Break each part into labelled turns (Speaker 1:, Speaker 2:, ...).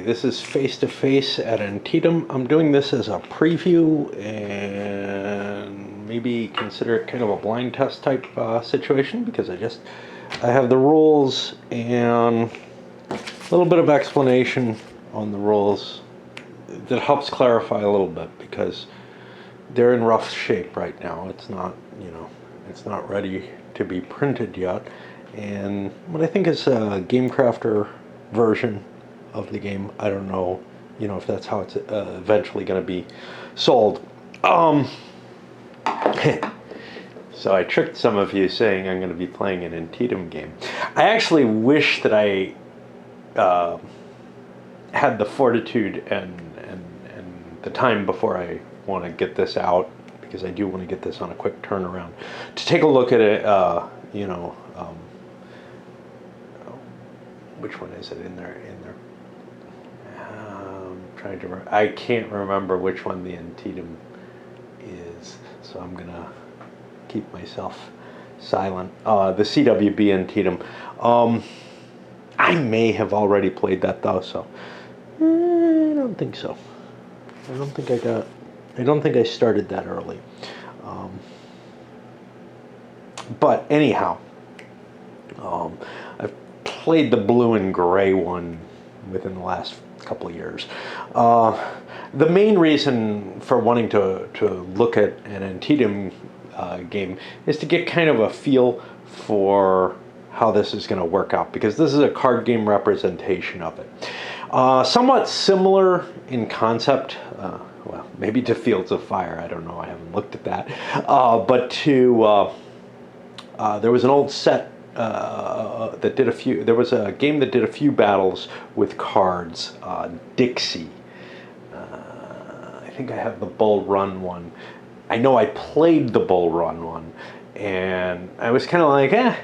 Speaker 1: this is face-to-face at Antietam. I'm doing this as a preview and maybe consider it kind of a blind test type situation, because I have the rules and a little bit of explanation on the rules that helps clarify a little bit, because they're in rough shape right now. It's not, it's not ready to be printed yet. And what I think is a Game Crafter version of the game. I don't know, if that's how it's eventually going to be sold. So I tricked some of you saying I'm going to be playing an Antietam game. I actually wish that I had the fortitude and the time before I want to get this out, because I do want to get this on a quick turnaround, to take a look at it, which one is it in there? Trying to I can't remember which one the Antietam is, so I'm gonna keep myself silent. The CWB Antietam. I may have already played that though, so I don't think so. I don't think I started that early. But anyhow, I've played the blue and gray one within the last couple of years. The main reason for wanting to look at an Antietam game is to get kind of a feel for how this is going to work out, because this is a card game representation of it. Somewhat similar in concept, well, maybe to Fields of Fire, I don't know, I haven't looked at that, but to, there was an old set that did there was a game that did a few battles with cards, Dixie. I think I have the Bull Run one. I know I played the Bull Run one, and I was kind of like, yeah,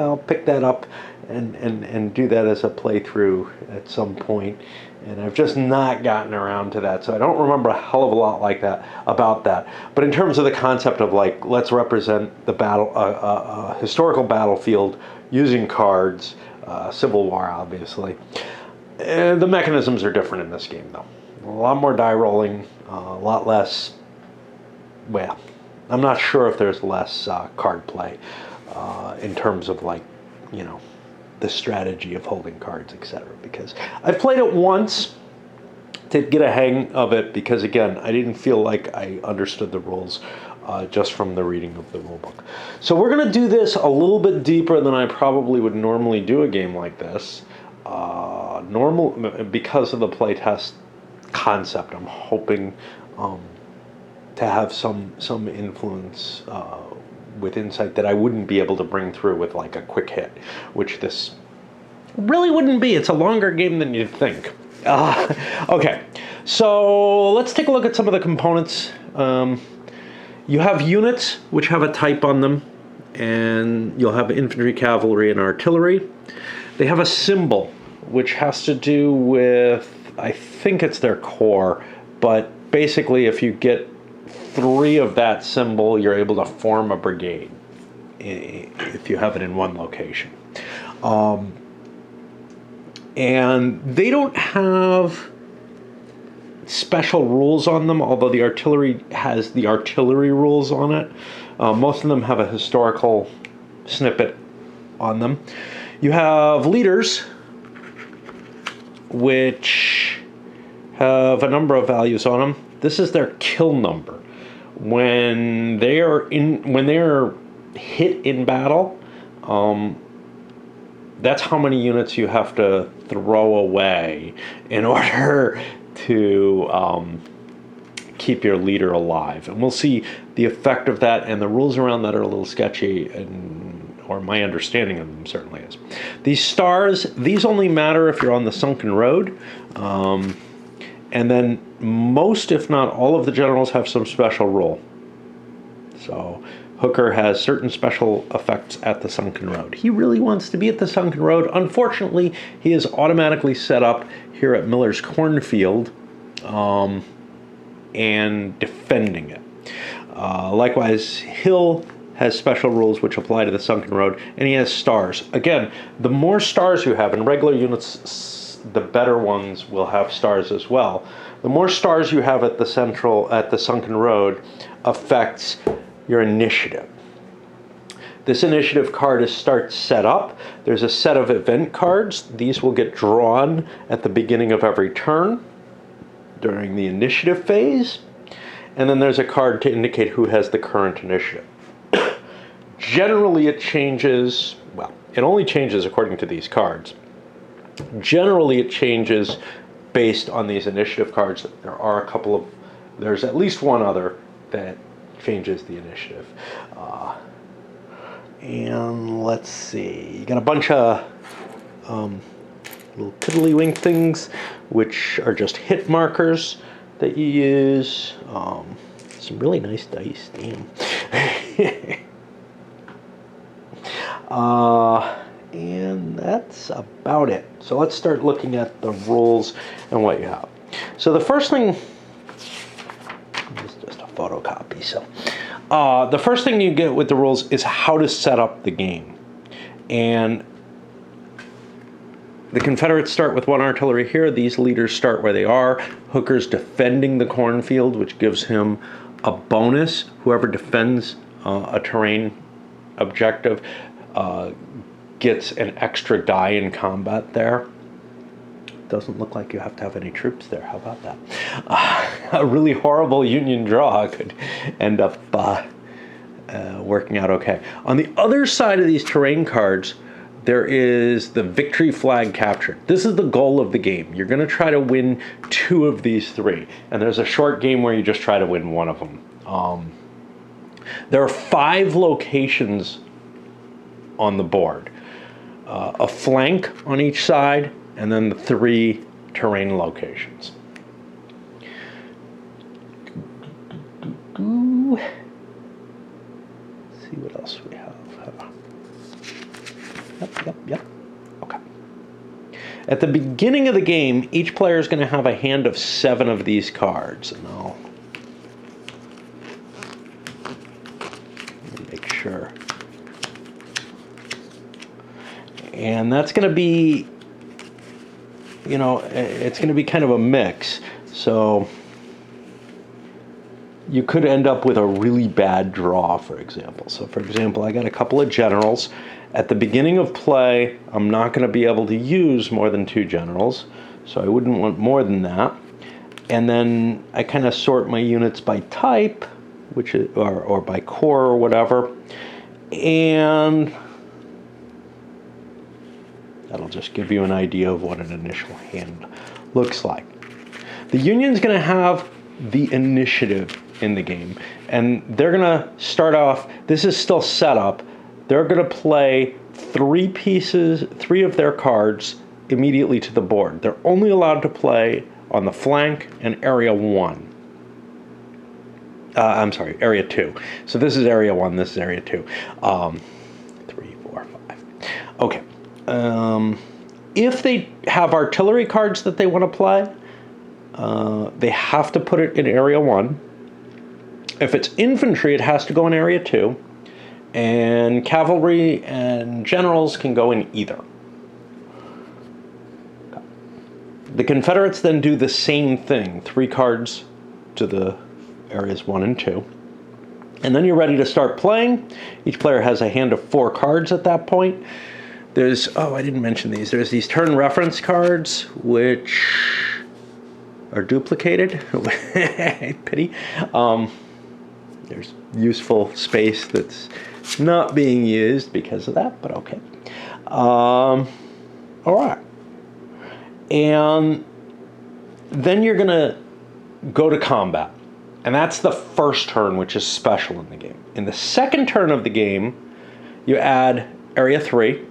Speaker 1: I'll pick that up and do that as a playthrough at some point. And I've just not gotten around to that, so I don't remember a hell of a lot like that about that. But in terms of the concept of, like, let's represent the battle, historical battlefield using cards, Civil War, obviously. The mechanisms are different in this game, though. A lot more die rolling, a lot less. Well, I'm not sure if there's less card play in terms of, like, the strategy of holding cards, etc. Because I played it once to get a hang of it, because again, I didn't feel like I understood the rules just from the reading of the rule book. So we're going to do this a little bit deeper than I probably would normally do a game like this. Because of the playtest concept, I'm hoping to have some influence with insight that I wouldn't be able to bring through with, like, a quick hit, which this really wouldn't be. It's a longer game than you'd think. Okay, so let's take a look at some of the components. You have units which have a type on them, and you'll have infantry, cavalry, and artillery. They have a symbol which has to do with, I think it's their core, but basically if you get 3 of that symbol, you're able to form a brigade if you have it in one location. And they don't have special rules on them, although the artillery has the artillery rules on it. Most of them have a historical snippet on them. You have leaders, which have a number of values on them. This is their kill number. When they're hit in battle, that's how many units you have to throw away in order to keep your leader alive. And we'll see the effect of that, and the rules around that are a little sketchy, or my understanding of them certainly is. These stars, these only matter if you're on the sunken road. And then most, if not all, of the generals have some special rule. So Hooker has certain special effects at the sunken road. He really wants to be at the sunken road. Unfortunately, he is automatically set up here at Miller's Cornfield and defending it. Likewise, Hill has special rules which apply to the sunken road, and he has stars. Again, the more stars you have in regular units, the better ones will have stars as well. The more stars you have at the sunken road affects your initiative. This initiative card is start set up. There's a set of event cards. These will get drawn at the beginning of every turn during the initiative phase. And then there's a card to indicate who has the current initiative. Generally it changes, well, it only changes according to these cards. Generally it changes based on these initiative cards. There's at least one other that changes the initiative. And let's see, you got a bunch of little tiddlywink things, which are just hit markers that you use. Some really nice dice, damn. And that's about it. So let's start looking at the rules and what you have. So the first thing, this is just a photocopy, so. The first thing you get with the rules is how to set up the game. And the Confederates start with 1 artillery here. These leaders start where they are. Hooker's defending the cornfield, which gives him a bonus. Whoever defends a terrain objective gets an extra die in combat there. Doesn't look like you have to have any troops there. How about that? A really horrible Union draw could end up working out okay. On the other side of these terrain cards, there is the victory flag captured. This is the goal of the game. You're going to try to win 2 of these 3. And there's a short game where you just try to win 1 of them. There are 5 locations on the board. A flank on each side, and then the 3 terrain locations. Let's see what else we have. Yep. Okay. At the beginning of the game, each player is going to have a hand of 7 of these cards. And I'll make sure. And that's going to be, you know, it's going to be kind of a mix. So you could end up with a really bad draw, for example. So for example, I got a couple of generals. At the beginning of play, I'm not going to be able to use more than 2 generals. So I wouldn't want more than that. And then I kind of sort my units by type, which is, or by corps or whatever. And that'll just give you an idea of what an initial hand looks like. The Union's going to have the initiative in the game, and they're going to start off, this is still set up, they're going to play 3 of their cards immediately to the board. They're only allowed to play on the flank and area 1. I'm sorry, area 2. So this is area 1, this is area 2. 3, 4, 5. Okay. If they have artillery cards that they want to play, they have to put it in area 1. If it's infantry, it has to go in area 2. And cavalry and generals can go in either. The Confederates then do the same thing. 3 cards to the areas 1 and 2. And then you're ready to start playing. Each player has a hand of 4 cards at that point. There's, oh, I didn't mention these. There's these turn reference cards, which are duplicated. Pity. There's useful space that's not being used because of that, but okay. All right. And then you're going to go to combat. And that's the first turn, which is special in the game. In the second turn of the game, you add area 3.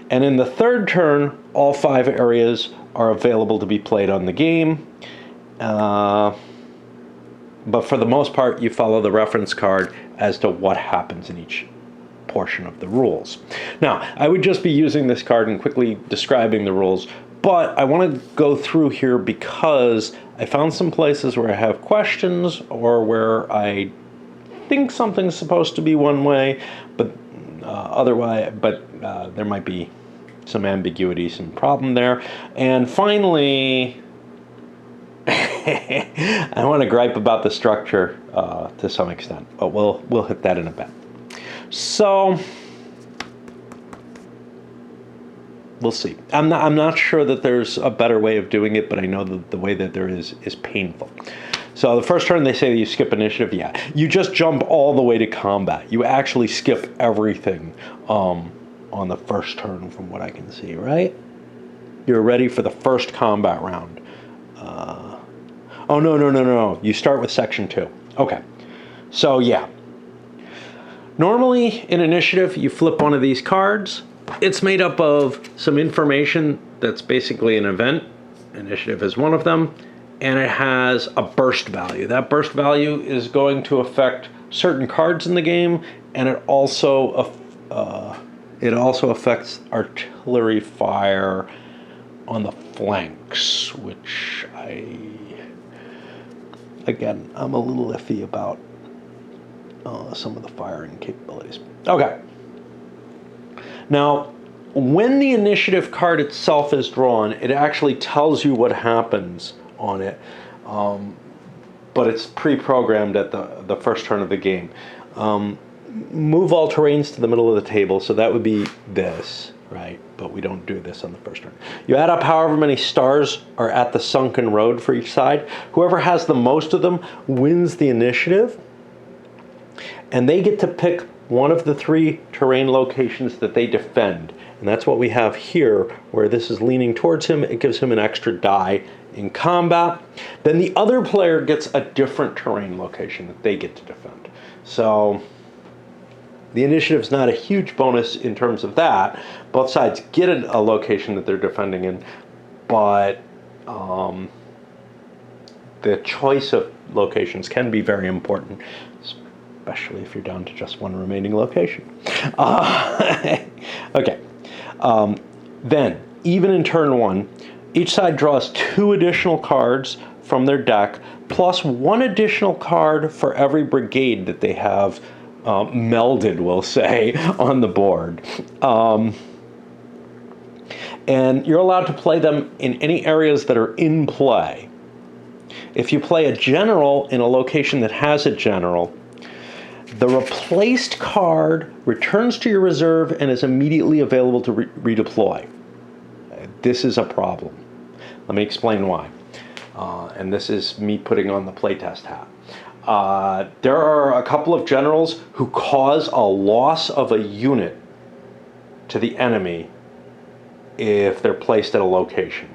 Speaker 1: And in the third turn, all 5 areas are available to be played on the game. But for the most part, you follow the reference card as to what happens in each portion of the rules. Now, I would just be using this card and quickly describing the rules, but I want to go through here because I found some places where I have questions or where I think something's supposed to be one way, but otherwise, there might be some ambiguity, some problem there. And finally, I want to gripe about the structure to some extent, but we'll hit that in a bit. So we'll see. I'm not sure that there's a better way of doing it, but I know that the way that there is painful. So the first turn they say that you skip initiative. Yeah, you just jump all the way to combat. You actually skip everything on the first turn, from what I can see. Right? You're ready for the first combat round. Oh no! You start with section 2. Okay. So yeah. Normally in initiative, you flip one of these cards. It's made up of some information that's basically an event. Initiative is one of them. And it has a burst value. That burst value is going to affect certain cards in the game, and it also affects artillery fire on the flanks, which I'm a little iffy about some of the firing capabilities. Okay. Now, when the initiative card itself is drawn, it actually tells you what happens on it, but it's pre-programmed at the first turn of the game. Move all terrains to the middle of the table, so that would be this, right? But we don't do this on the first turn. You add up however many stars are at the sunken road for each side. Whoever has the most of them wins the initiative, and they get to pick one of the 3 terrain locations that they defend. And that's what we have here, where this is leaning towards him. It gives him an extra die in combat. Then the other player gets a different terrain location that they get to defend. So the initiative's not a huge bonus in terms of that. Both sides get a location that they're defending in, but the choice of locations can be very important, especially if you're down to just one remaining location. Okay. Then, even in turn 1, each side draws 2 additional cards from their deck, plus 1 additional card for every brigade that they have melded, we'll say, on the board. And you're allowed to play them in any areas that are in play. If you play a general in a location that has a general, the replaced card returns to your reserve and is immediately available to redeploy. This is a problem. Let me explain why. And this is me putting on the playtest hat. There are a couple of generals who cause a loss of a unit to the enemy if they're placed at a location.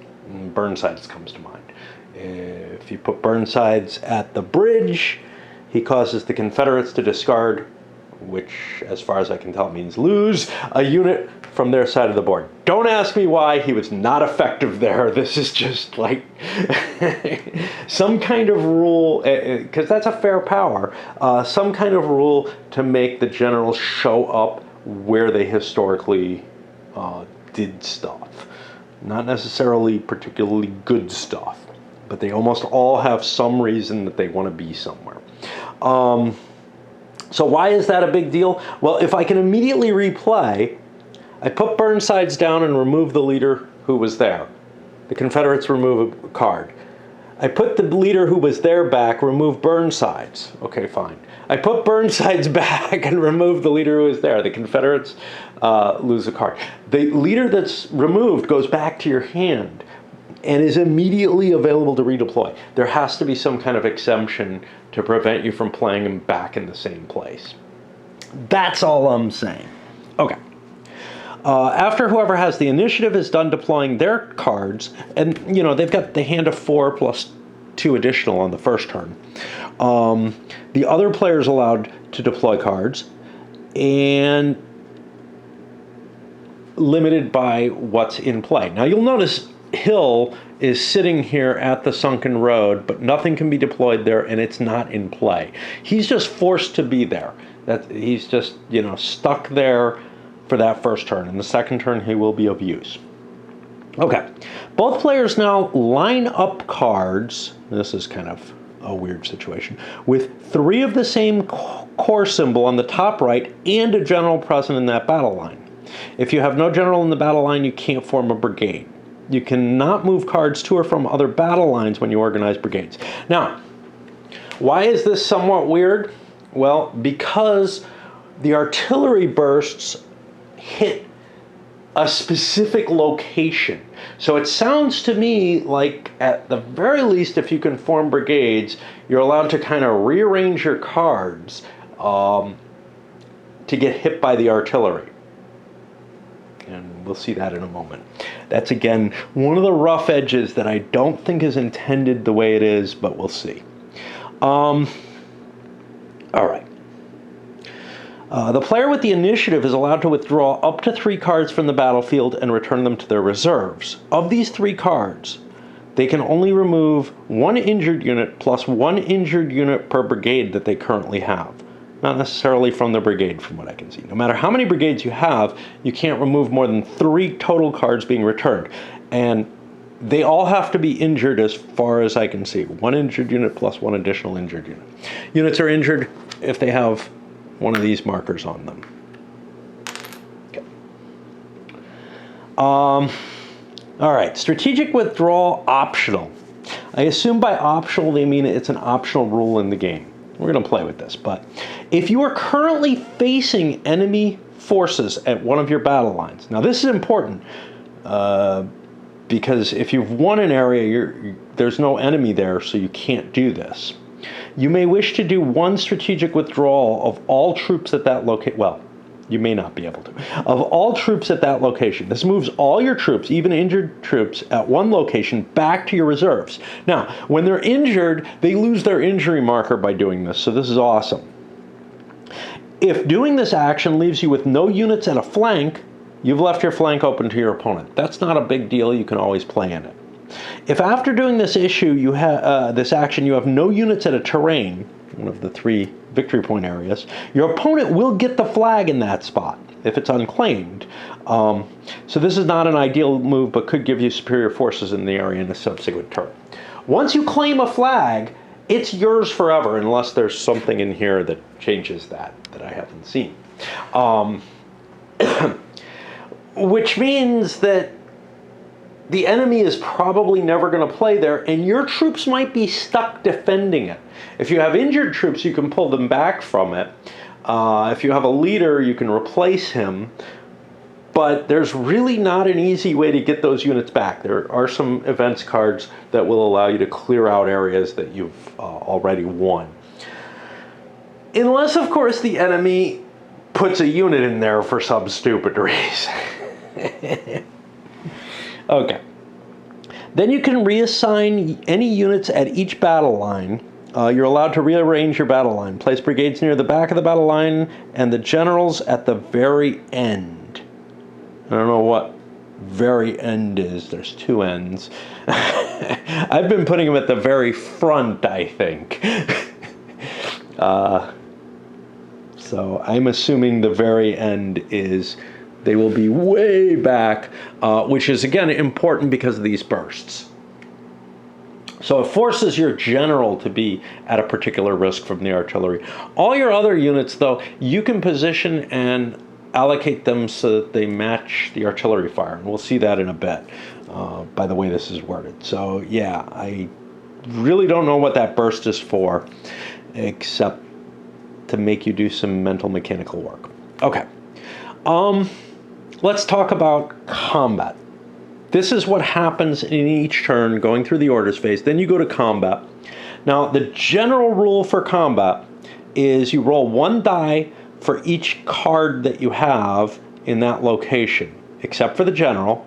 Speaker 1: Burnsides comes to mind. If you put Burnsides at the bridge, he causes the Confederates to discard, which, as far as I can tell, means lose a unit from their side of the board. Don't ask me why. He was not effective there. This is just like some kind of rule, because that's a fair power, some kind of rule to make the generals show up where they historically did stuff. Not necessarily particularly good stuff, but they almost all have some reason that they want to be somewhere. So why is that a big deal? Well, if I can immediately replay, I put Burnsides down and remove the leader who was there. The Confederates remove a card. I put the leader who was there back, remove Burnsides. Okay, fine. I put Burnsides back and remove the leader who was there. The Confederates lose a card. The leader that's removed goes back to your hand and is immediately available to redeploy. There has to be some kind of exemption to prevent you from playing him back in the same place. That's all I'm saying. Okay. After whoever has the initiative is done deploying their cards, and they've got the hand of 4 plus 2 additional on the first turn. The other player is allowed to deploy cards, and limited by what's in play. Now you'll notice Hill is sitting here at the sunken road, but nothing can be deployed there, and it's not in play. He's just forced to be there. He's just stuck there for that first turn. In the second turn, he will be of use. Okay, both players now line up cards. This is kind of a weird situation, with 3 of the same core symbol on the top right and a general present in that battle line. If you have no general in the battle line, you can't form a brigade. You cannot move cards to or from other battle lines when you organize brigades. Now, why is this somewhat weird? Well, because the artillery bursts hit a specific location. So it sounds to me like, at the very least, if you can form brigades, you're allowed to kind of rearrange your cards to get hit by the artillery. And we'll see that in a moment. That's, again, one of the rough edges that I don't think is intended the way it is, but we'll see. All right. The player with the initiative is allowed to withdraw up to 3 cards from the battlefield and return them to their reserves. Of these 3 cards, they can only remove 1 injured unit plus 1 injured unit per brigade that they currently have. Not necessarily from the brigade, from what I can see. No matter how many brigades you have, you can't remove more than 3 total cards being returned. And they all have to be injured as far as I can see. 1 injured unit plus 1 additional injured unit. Units are injured if they have one of these markers on them. Okay. All right, strategic withdrawal optional. I assume by optional they mean it's an optional rule in the game. We're going to play with this, but if you are currently facing enemy forces at one of your battle lines, now this is important because if you've won an area, there's no enemy there, so you can't do this. You may wish to do 1 strategic withdrawal of all troops at that location. Well, you may not be able to. Of all troops at that location. This moves all your troops, even injured troops, at one location back to your reserves. Now, when they're injured, they lose their injury marker by doing this, so this is awesome. If doing this action leaves you with no units at a flank, you've left your flank open to your opponent. That's not a big deal. You can always play in it. If after doing this this action you have no units at a terrain, one of the 3 victory point areas, your opponent will get the flag in that spot if it's unclaimed. So this is not an ideal move, but could give you superior forces in the area in a subsequent turn. Once you claim a flag, it's yours forever unless there's something in here that changes that I haven't seen. Which means that the enemy is probably never going to play there, and your troops might be stuck defending it. If you have injured troops, you can pull them back from it. If you have a leader, you can replace him. But there's really not an easy way to get those units back. There are some events cards that will allow you to clear out areas that you've already won. Unless, of course, the enemy puts a unit in there for some stupid reason. Okay. Then you can reassign any units at each battle line. You're allowed to rearrange your battle line. Place brigades near the back of the battle line and the generals at the very end. I don't know what very end is. There's 2 ends. I've been putting them at the very front, I think. So I'm assuming the very end is they will be way back, which is, again, important because of these bursts. So it forces your general to be at a particular risk from the artillery. All your other units, though, you can position and allocate them so that they match the artillery fire. And we'll see that in a bit by the way this is worded. So, yeah, I really don't know what that burst is for, except to make you do some mental mechanical work. Okay. Let's talk about combat. This is what happens in each turn going through the orders phase. Then you go to combat. Now, the general rule for combat is you roll 1 die for each card that you have in that location, except for the general,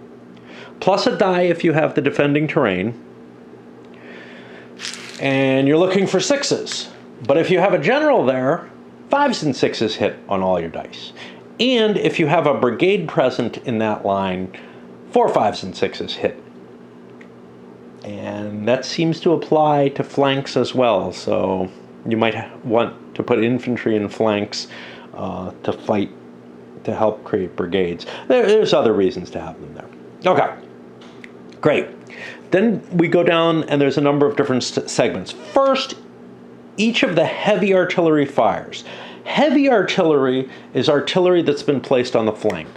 Speaker 1: plus a die if you have the defending terrain. And you're looking for 6s. But if you have a general there, 5s and 6s hit on all your dice. And if you have a brigade present in that line, 4 5s and 6s hit. And that seems to apply to flanks as well. So you might want to put infantry in flanks to fight, to help create brigades. There's other reasons to have them there. Okay, great. Then we go down and there's a number of different segments. First, each of the heavy artillery fires. Heavy artillery is artillery that's been placed on the flank.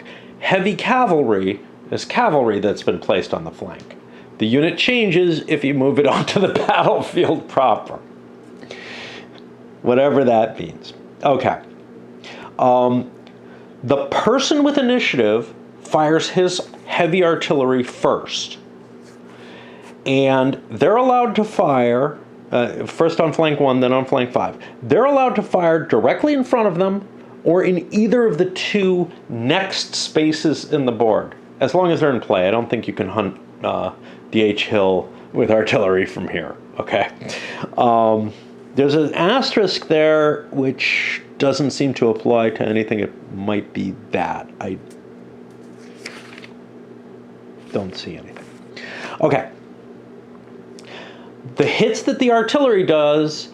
Speaker 1: heavy cavalry is cavalry that's been placed on the flank. The unit changes if you move it onto the battlefield proper. Whatever that means. Okay. The person with initiative fires his heavy artillery first. And they're allowed to fire, first on flank 1, then on flank 5. They're allowed to fire directly in front of them or in either of the 2 next spaces in the board, as long as they're in play. I don't think you can hunt D.H. Hill with artillery from here, okay? There's an asterisk there which doesn't seem to apply to anything. It might be that. I don't see anything. Okay. The hits that the artillery does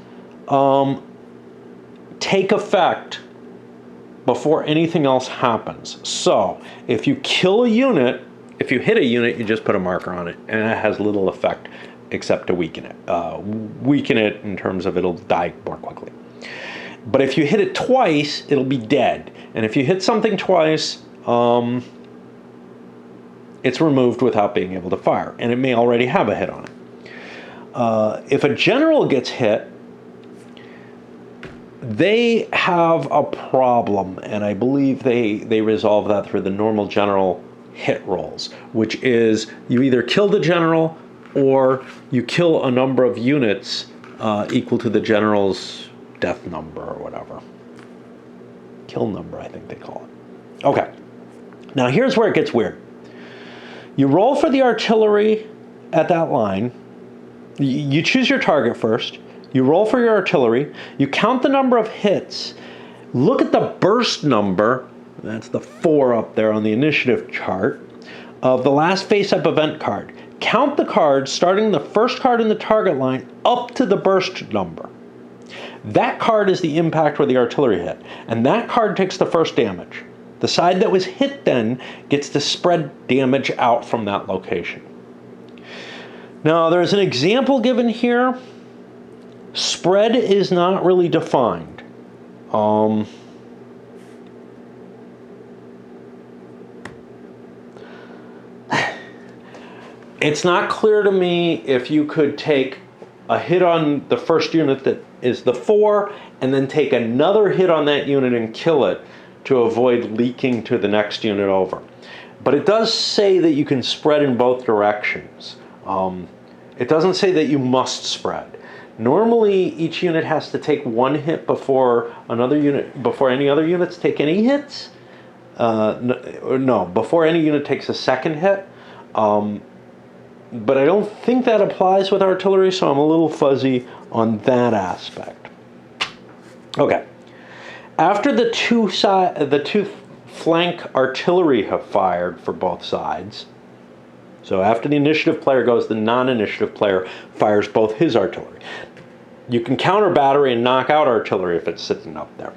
Speaker 1: take effect before anything else happens. So, if you kill a unit, if you hit a unit, you just put a marker on it, and it has little effect except to weaken it. Weaken it in terms of it'll die more quickly. But if you hit it twice, it'll be dead. And if you hit something twice, it's removed without being able to fire, and it may already have a hit on it. If a general gets hit, they have a problem, and I believe they resolve that through the normal general hit rolls, which is you either kill the general or you kill a number of units equal to the general's death number or whatever. Kill number, I think they call it. Okay. Now here's where it gets weird. You roll for the artillery at that line. You choose your target first. You roll for your artillery. You count the number of hits. Look at the burst number. That's the 4 up there on the initiative chart of the last face-up event card. Count the cards, starting the first card in the target line up to the burst number. That card is the impact where the artillery hit, and that card takes the first damage. The side that was hit then gets to spread damage out from that location. Now, there's an example given here. Spread is not really defined. It's not clear to me if you could take a hit on the first unit that is the 4 and then take another hit on that unit and kill it to avoid leaking to the next unit over. But it does say that you can spread in both directions. It doesn't say that you must spread. Normally, each unit has to take 1 hit before any other units take any hits. No, before any unit takes a second hit. But I don't think that applies with artillery, so I'm a little fuzzy on that aspect. Okay. After the two flank artillery have fired for both sides, so after the initiative player goes, the non-initiative player fires both his artillery. You can counter battery and knock out artillery if it's sitting up there.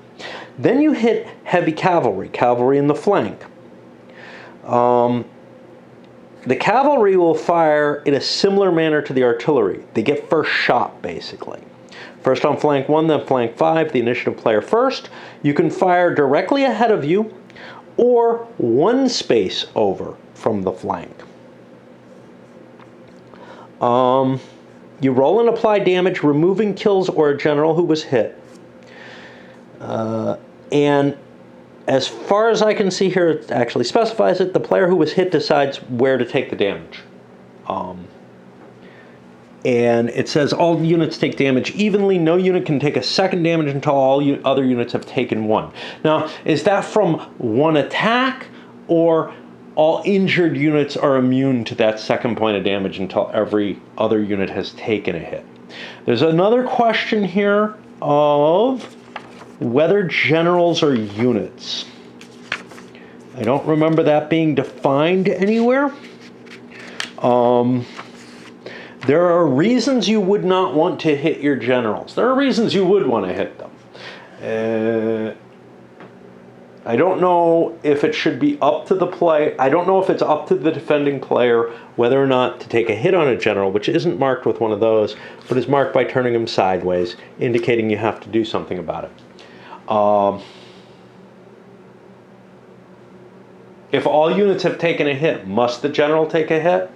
Speaker 1: Then you hit heavy cavalry in the flank. The cavalry will fire in a similar manner to the artillery. They get first shot, basically. First on flank 1, then flank 5, the initiative player first. You can fire directly ahead of you or 1 space over from the flank. You roll and apply damage, removing kills or a general who was hit. And as far as I can see here, it actually specifies it. The player who was hit decides where to take the damage. And it says all units take damage evenly. No unit can take a second damage until all other units have taken 1. Now, is that from 1 attack, or all injured units are immune to that second point of damage until every other unit has taken a hit? There's another question here of whether generals are units. I don't remember that being defined anywhere. There are reasons you would not want to hit your generals. There are reasons you would want to hit them. I don't know if it should be up to the play. I don't know if it's up to the defending player whether or not to take a hit on a general, which isn't marked with one of those, but is marked by turning him sideways, indicating you have to do something about it. If all units have taken a hit, must the general take a hit?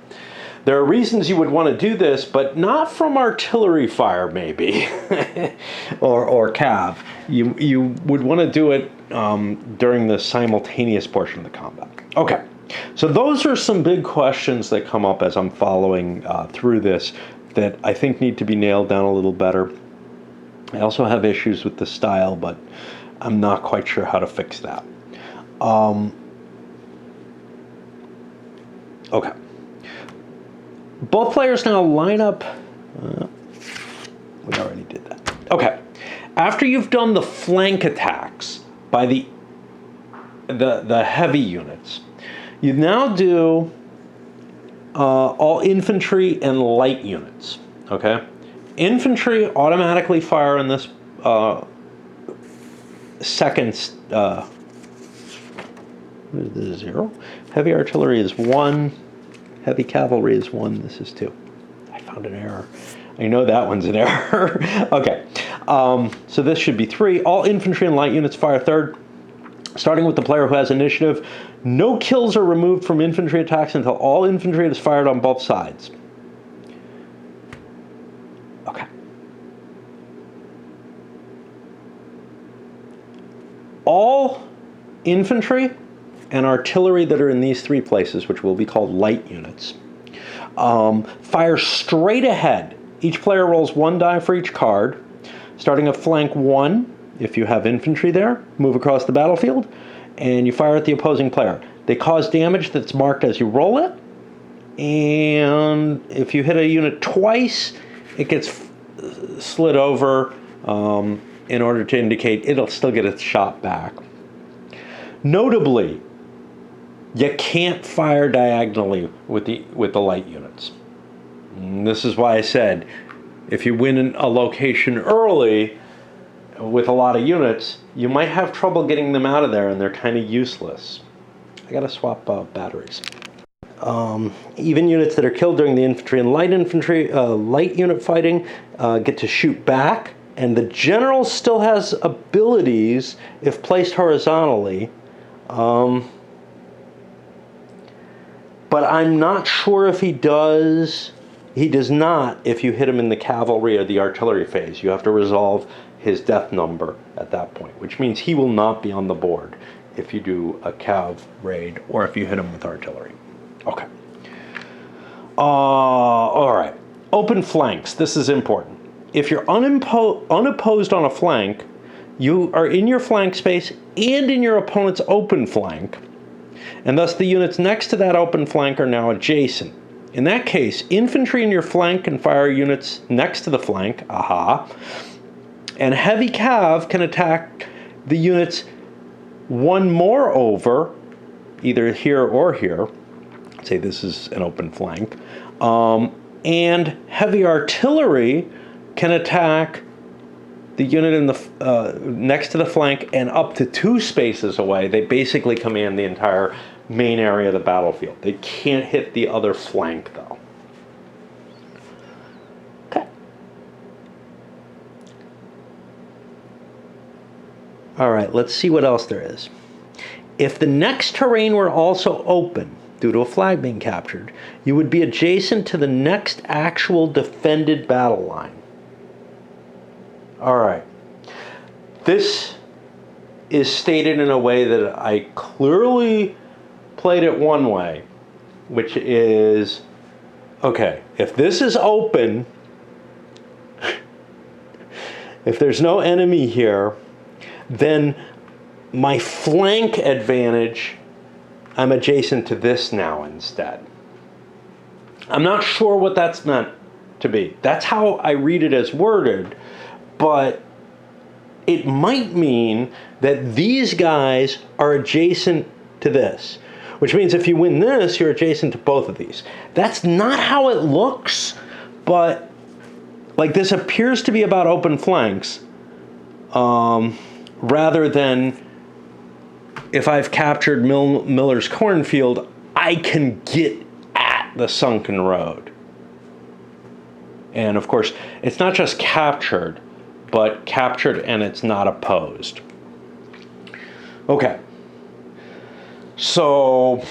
Speaker 1: There are reasons you would want to do this, but not from artillery fire, maybe, or cav. You would want to do it during the simultaneous portion of the combat. Okay, so those are some big questions that come up as I'm following through this that I think need to be nailed down a little better. I also have issues with the style, but I'm not quite sure how to fix that. Okay. Both players now line up. We already did that. Okay. After you've done the flank attacks by the heavy units, you now do all infantry and light units. Okay. Infantry automatically fire in this second. What is this, 0? Heavy artillery is 1. Heavy cavalry is 1. This is 2. I found an error. I know that one's an error. Okay. So this should be 3. All infantry and light units fire third. Starting with the player who has initiative. No kills are removed from infantry attacks until all infantry is fired on both sides. Okay. All infantry and artillery that are in these 3 places, which will be called light units, fire straight ahead. Each player rolls 1 die for each card. Starting at flank 1, if you have infantry there, move across the battlefield, and you fire at the opposing player. They cause damage that's marked as you roll it, and if you hit a unit twice, it gets slid over in order to indicate it'll still get its shot back. Notably, you can't fire diagonally with the light units. And this is why I said, if you win a location early with a lot of units, you might have trouble getting them out of there, and they're kind of useless. I gotta swap batteries. Even units that are killed during the infantry and light unit fighting get to shoot back, and the general still has abilities if placed horizontally. But I'm not sure if he does. He does not if you hit him in the cavalry or the artillery phase. You have to resolve his death number at that point, which means he will not be on the board if you do a cav raid or if you hit him with artillery. Okay. All right. Open flanks. This is important. If you're unopposed on a flank, you are in your flank space and in your opponent's open flank, and thus the units next to that open flank are now adjacent. In that case, infantry in your flank can fire units next to the flank, and heavy cav can attack the units one more over, either here or here. Say this is an open flank. And heavy artillery can attack the unit in the next to the flank and up to 2 spaces away. They basically command the entire main area of the battlefield. They can't hit the other flank, though. Okay. All right, let's see what else there is. If the next terrain were also open, due to a flag being captured, you would be adjacent to the next actual defended battle line. All right. This is stated in a way that I clearly played it one way, which is, okay, if this is open, if there's no enemy here, then my flank advantage, I'm adjacent to this now instead. I'm not sure what that's meant to be. That's how I read it as worded, but it might mean that these guys are adjacent to this, which means if you win this, you're adjacent to both of these. That's not how it looks, but like this appears to be about open flanks, rather than if I've captured Miller's cornfield, I can get at the sunken road. And of course, it's not just captured, but captured and it's not opposed. Okay. So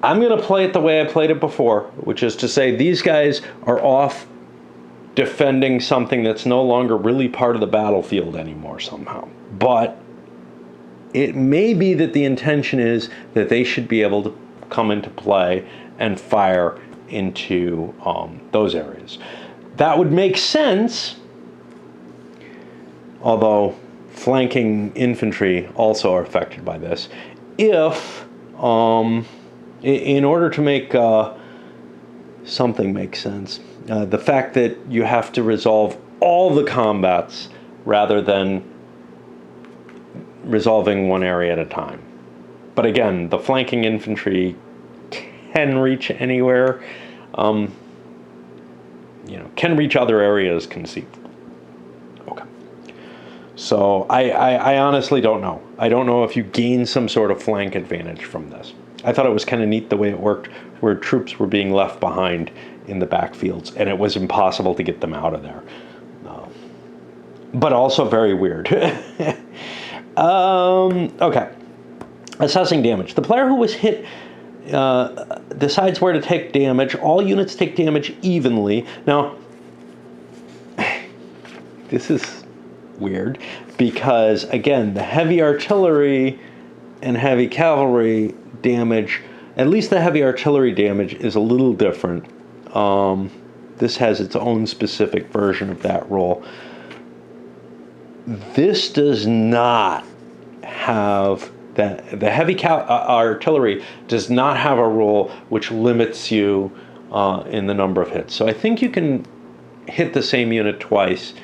Speaker 1: I'm going to play it the way I played it before, which is to say these guys are off defending something that's no longer really part of the battlefield anymore somehow. But it may be that the intention is that they should be able to come into play and fire into those areas. That would make sense, although flanking infantry also are affected by this, if in order to make something make sense, the fact that you have to resolve all the combats rather than resolving one area at a time. But again, the flanking infantry can reach anywhere, can reach other areas conceivably. Okay. So I honestly don't know. I don't know if you gain some sort of flank advantage from this. I thought it was kind of neat the way it worked, where troops were being left behind in the backfields, and it was impossible to get them out of there. But also very weird. Okay. Assessing damage. The player who was hit decides where to take damage. All units take damage evenly. Now, this is weird because, again, the heavy artillery and heavy cavalry damage, at least the heavy artillery damage, is a little different. This has its own specific version of that rule. This does not have that. The heavy artillery does not have a rule which limits you in the number of hits. So I think you can hit the same unit twice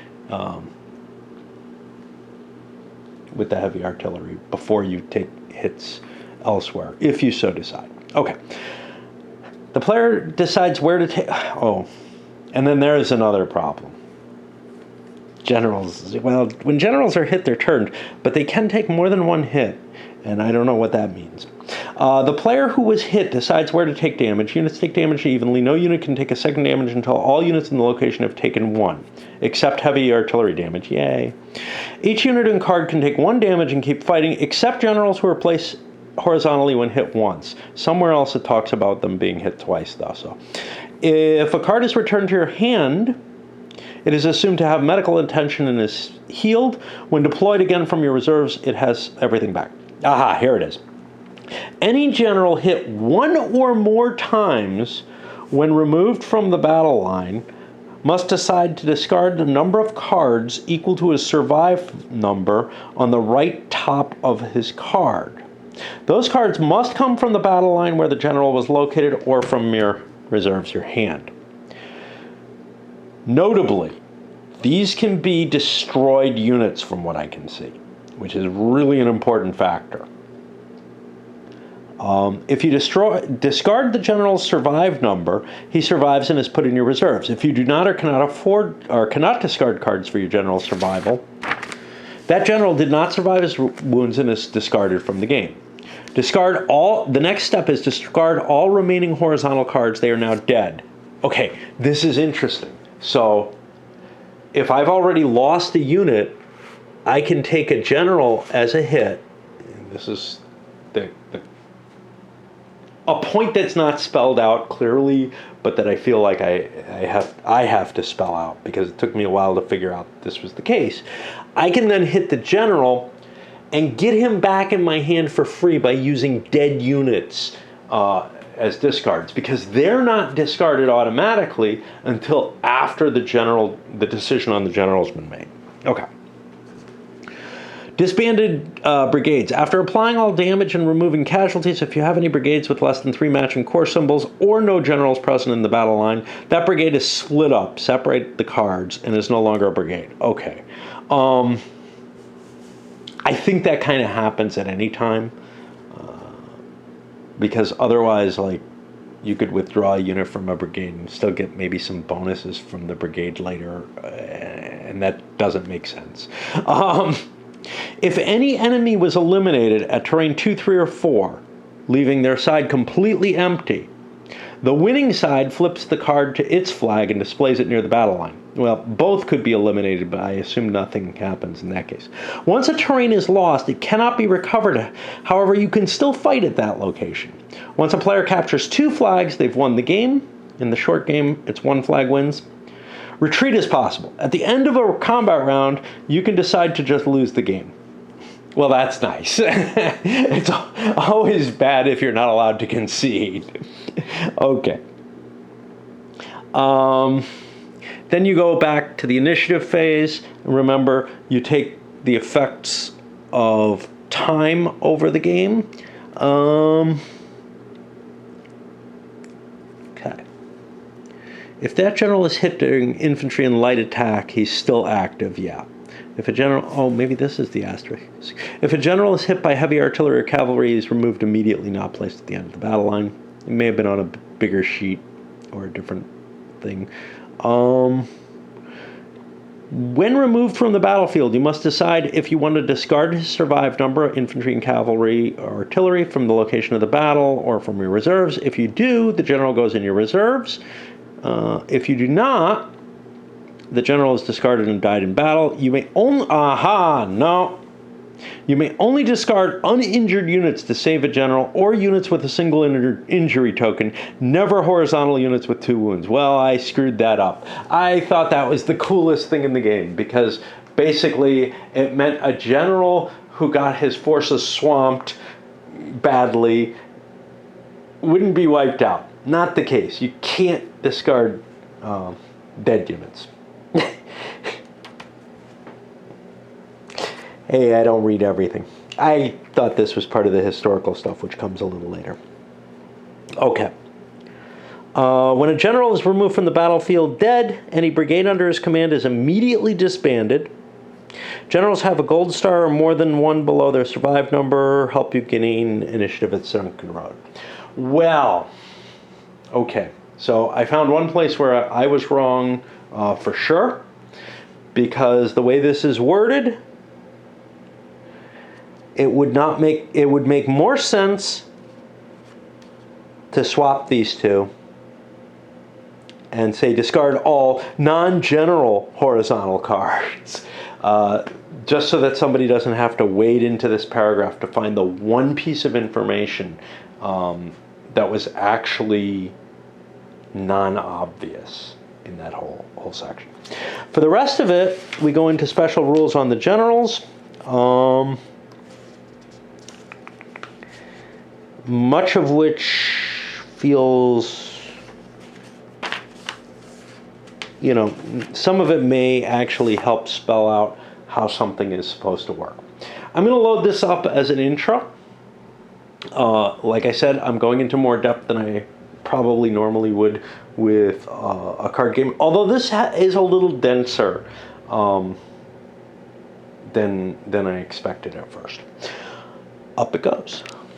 Speaker 1: with the heavy artillery before you take hits elsewhere, if you so decide. Okay. The player decides where to take... Oh, and then there is another problem. Generals, well, when generals are hit, they're turned, but they can take more than one hit, and I don't know what that means. The player who was hit decides where to take damage. Units take damage evenly. No unit can take a second damage until all units in the location have taken one, except heavy artillery damage. Yay. Each unit and card can take one damage and keep fighting, except generals who are placed horizontally when hit once. Somewhere else it talks about them being hit twice, though. So, if a card is returned to your hand, it is assumed to have medical intention and is healed. When deployed again from your reserves, it has everything back. Aha, here it is. Any general hit one or more times when removed from the battle line must decide to discard the number of cards equal to his survive number on the right top of his card. Those cards must come from the battle line where the general was located or from your reserves, your hand. Notably, these can be destroyed units from what I can see, which is really an important factor. If you discard the general's survive number, he survives and is put in your reserves. If you do not or cannot afford or cannot discard cards for your general's survival, that general did not survive his wounds and is discarded from the game. The next step is discard all remaining horizontal cards. They are now dead. Okay, this is interesting. So, if I've already lost a unit, I can take a general as a hit. This is a point that's not spelled out clearly, but that I feel like I have to spell out because it took me a while to figure out this was the case. I can then hit the general and get him back in my hand for free by using dead units as discards, because they're not discarded automatically until after the decision on the general's been made. Okay. Disbanded brigades. After applying all damage and removing casualties, if you have any brigades with less than 3 matching corps symbols or no generals present in the battle line, that brigade is split up, separate the cards, and is no longer a brigade. Okay. I think that kind of happens at any time, because otherwise, like, you could withdraw a unit from a brigade and still get maybe some bonuses from the brigade later, and that doesn't make sense. If any enemy was eliminated at terrain 2, 3, or 4, leaving their side completely empty, The winning side flips the card to its flag and displays it near the battle line. Well, both could be eliminated, but I assume nothing happens in that case. Once a terrain is lost, it cannot be recovered. However, you can still fight at that location. Once a player captures 2 flags, they've won the game. In the short game, it's 1 flag wins. Retreat is possible. At the end of a combat round, you can decide to just lose the game. Well, that's nice. It's always bad if you're not allowed to concede. Okay. Then you go back to the initiative phase. Remember, you take the effects of time over the game. Okay. If that general is hit during infantry and light attack, he's still active, yeah. If a general, oh, maybe this is the asterisk. If a general is hit by heavy artillery or cavalry, he's removed immediately, not placed at the end of the battle line. It may have been on a bigger sheet or a different thing. When removed from the battlefield, you must decide if you want to discard his survived number of infantry and cavalry or artillery from the location of the battle or from your reserves. If you do, the general goes in your reserves. If you do not, the general is discarded and died in battle. You may only, You may only discard uninjured units to save a general or units with a single injury token, never horizontal units with 2 wounds. Well, I screwed that up. I thought that was the coolest thing in the game because basically it meant a general who got his forces swamped badly wouldn't be wiped out. Not the case. You can't discard dead units. Hey, I don't read everything. I thought this was part of the historical stuff, which comes a little later. Okay. When a general is removed from the battlefield dead, any brigade under his command is immediately disbanded. Generals have a gold star or more than 1 below their survive number, help you gain initiative at Sunken Road. Well, okay. So I found one place where I was wrong for sure, because the way this is worded, it would make more sense to swap these two and say discard all non-general horizontal cards, just so that somebody doesn't have to wade into this paragraph to find the one piece of information that was actually non-obvious in that whole section. For the rest of it, we go into special rules on the generals. Much of which feels, some of it may actually help spell out how something is supposed to work. I'm going to load this up as an intro. Like I said, I'm going into more depth than I probably normally would with a card game, although this is a little denser than I expected at first. Up it goes.